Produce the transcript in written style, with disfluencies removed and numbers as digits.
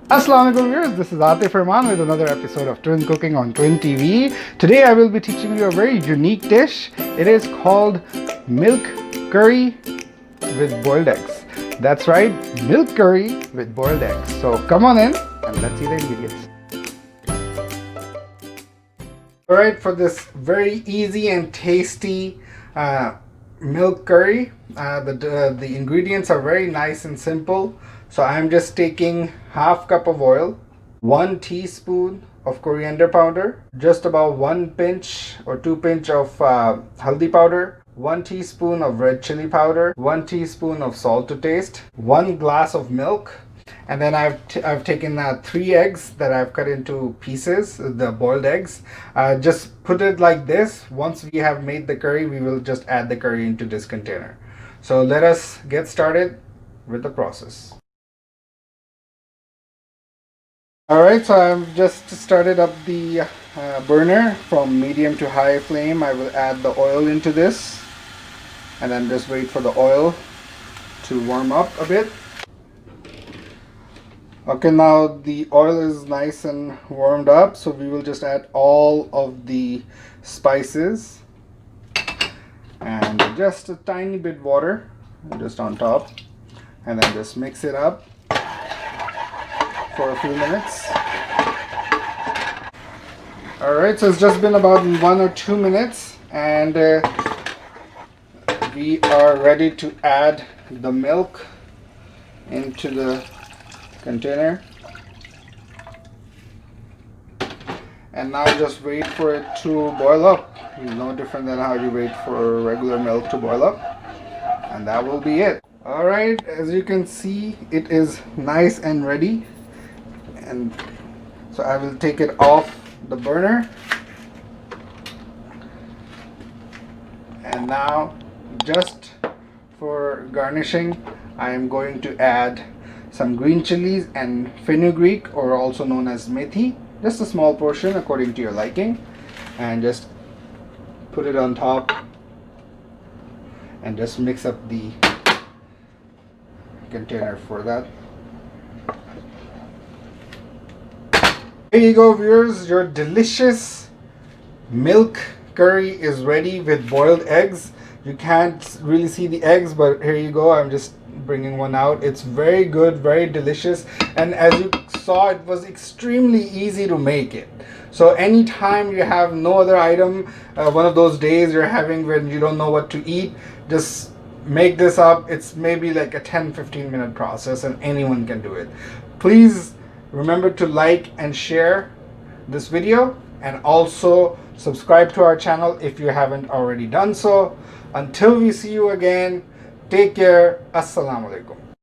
Assalamu alaikum viewers, this is Atif Rehman with another episode of Twin Cooking on Twin TV. Today I will be teaching you a very unique dish. It is called milk curry with boiled eggs. That's right, milk curry with boiled eggs. So come on in and let's see the ingredients. Alright, for this very easy and tasty milk curry, the ingredients are very nice and simple. So I'm just taking half cup of oil, 1 teaspoon of coriander powder, just about 1 pinch or 2 pinch of haldi powder, 1 teaspoon of red chili powder, 1 teaspoon of salt to taste, 1 glass of milk, and then I've taken 3 eggs that I've cut into pieces, the boiled eggs. Just put it like this. Once we have made the curry, we will just add the curry into this container. So let us get started with the process. Alright, so I've just started up the burner from medium to high flame. I will add the oil into this and then just wait for the oil to warm up a bit. Okay, now the oil is nice and warmed up, so we will just add all of the spices and just a tiny bit water just on top, and then just mix it up for a few minutes. Alright, so it's just been about 1 or 2 minutes and we are ready to add the milk into the container, and now just wait for it to boil up. It's no different than how you wait for regular milk to boil up, and that will be it. Alright, as you can see, it is nice and ready. And so I will take it off the burner, and now just for garnishing I am going to add some green chilies and fenugreek, or also known as methi, just a small portion according to your liking, and just put it on top and just mix up the container for that. There you go viewers, your delicious milk curry is ready with boiled eggs. You can't really see the eggs, but here you go, I'm just bringing one out. It's very good, very delicious, and as you saw, it was extremely easy to make it. So anytime you have no other item, one of those days you're having when you don't know what to eat, just make this up. It's maybe like a 10-15 minute process and anyone can do it. Please remember to like and share this video, and also subscribe to our channel if you haven't already done so. Until we see you again, take care. Assalamu alaikum.